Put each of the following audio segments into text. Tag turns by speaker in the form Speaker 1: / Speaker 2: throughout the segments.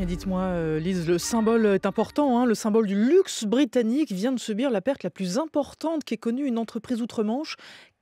Speaker 1: Et dites-moi, Lise, le symbole est important, hein, le symbole du luxe britannique vient de subir la perte la plus importante qu'ait connue une entreprise outre-Manche.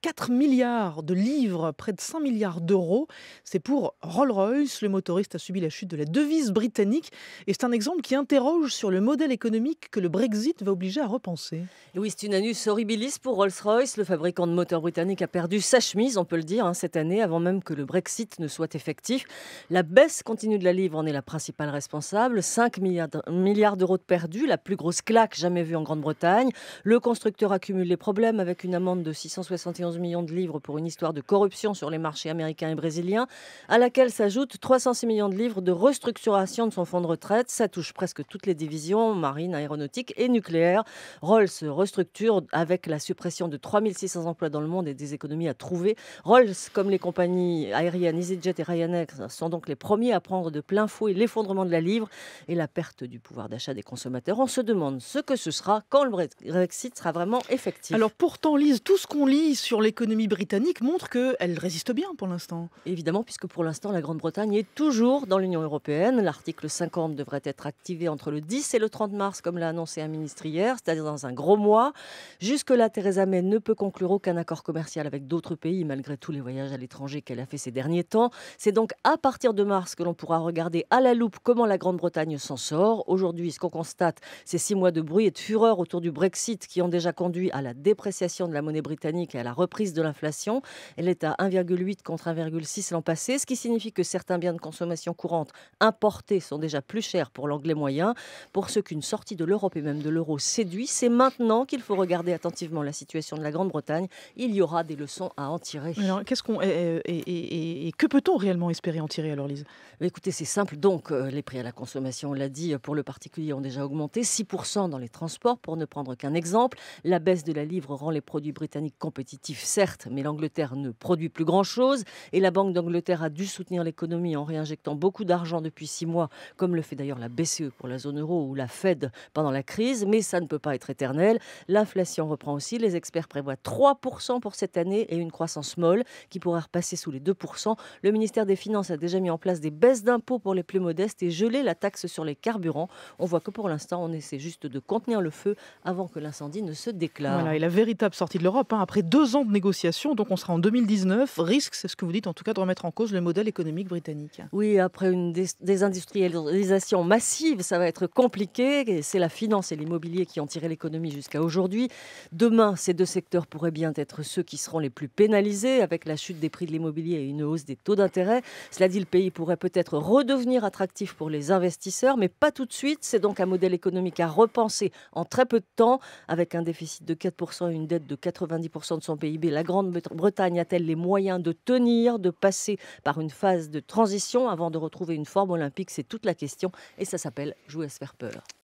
Speaker 1: 4 milliards de livres, près de 5 milliards d'euros. C'est pour Rolls-Royce. Le motoriste a subi la chute de la devise britannique. Et c'est un exemple qui interroge sur le modèle économique que le Brexit va obliger à repenser.
Speaker 2: Et oui, c'est une annus horribilis pour Rolls-Royce. Le fabricant de moteurs britannique a perdu sa chemise, on peut le dire, cette année, avant même que le Brexit ne soit effectif. La baisse continue de la livre en est la principale responsable. 5 milliards d'euros de perdus, la plus grosse claque jamais vue en Grande-Bretagne. Le constructeur accumule les problèmes avec une amende de 671 millions de livres pour une histoire de corruption sur les marchés américains et brésiliens, à laquelle s'ajoutent 306 millions de livres de restructuration de son fonds de retraite. Ça touche presque toutes les divisions, marine, aéronautique et nucléaire. Rolls restructure avec la suppression de 3600 emplois dans le monde et des économies à trouver. Rolls, comme les compagnies aériennes EasyJet et Ryanair, sont donc les premiers à prendre de plein fouet l'effondrement de la livre et la perte du pouvoir d'achat des consommateurs. On se demande ce que ce sera quand le Brexit sera vraiment effectif.
Speaker 1: Alors pourtant, Lise, tout ce qu'on lit sur l'économie britannique montre qu'elle résiste bien pour l'instant.
Speaker 2: Évidemment, puisque pour l'instant, la Grande-Bretagne est toujours dans l'Union européenne. L'article 50 devrait être activé entre le 10 et le 30 mars, comme l'a annoncé un ministre hier, c'est-à-dire dans un gros mois. Jusque-là, Theresa May ne peut conclure aucun accord commercial avec d'autres pays, malgré tous les voyages à l'étranger qu'elle a fait ces derniers temps. C'est donc à partir de mars que l'on pourra regarder à la loupe comment la Grande-Bretagne s'en sort. Aujourd'hui, ce qu'on constate, c'est 6 mois de bruit et de fureur autour du Brexit qui ont déjà conduit à la dépréciation de la monnaie britannique et à la reprise de l'inflation. Elle est à 1,8 contre 1,6 l'an passé, ce qui signifie que certains biens de consommation courante importés sont déjà plus chers pour l'anglais moyen. Pour ceux qu'une sortie de l'Europe et même de l'euro séduit, c'est maintenant qu'il faut regarder attentivement la situation de la Grande-Bretagne. Il y aura des leçons à en tirer.
Speaker 1: Alors, et que peut-on réellement espérer en tirer alors, Lise?
Speaker 2: Écoutez, c'est simple. Donc, les prix à la consommation, on l'a dit, pour le particulier ont déjà augmenté. 6% dans les transports, pour ne prendre qu'un exemple. La baisse de la livre rend les produits britanniques compétitifs, certes, mais l'Angleterre ne produit plus grand-chose. Et la Banque d'Angleterre a dû soutenir l'économie en réinjectant beaucoup d'argent depuis 6 mois, comme le fait d'ailleurs la BCE pour la zone euro ou la Fed pendant la crise. Mais ça ne peut pas être éternel. L'inflation reprend aussi. Les experts prévoient 3% pour cette année et une croissance molle qui pourrait repasser sous les 2%. Le ministère des Finances a déjà mis en place des baisses d'impôts pour les plus modestes et gelé la taxe sur les carburants. On voit que pour l'instant, on essaie juste de contenir le feu avant que l'incendie ne se déclare.
Speaker 1: Voilà, et la véritable sortie de l'Europe, après 2 ans de négociations, donc on sera en 2019, risque, c'est ce que vous dites en tout cas, de remettre en cause le modèle économique britannique.
Speaker 2: Oui, après une désindustrialisation massive, ça va être compliqué. C'est la finance et l'immobilier qui ont tiré l'économie jusqu'à aujourd'hui. Demain, ces deux secteurs pourraient bien être ceux qui seront les plus pénalisés avec la chute des prix de l'immobilier et une hausse des taux d'intérêt. Cela dit, le pays pourrait peut-être redevenir attractif pour les investisseurs, mais pas tout de suite. C'est donc un modèle économique à repenser en très peu de temps. Avec un déficit de 4% et une dette de 90% de son PIB, la Grande-Bretagne a-t-elle les moyens de tenir, de passer par une phase de transition avant de retrouver une forme olympique? C'est toute la question et ça s'appelle jouer à se faire peur.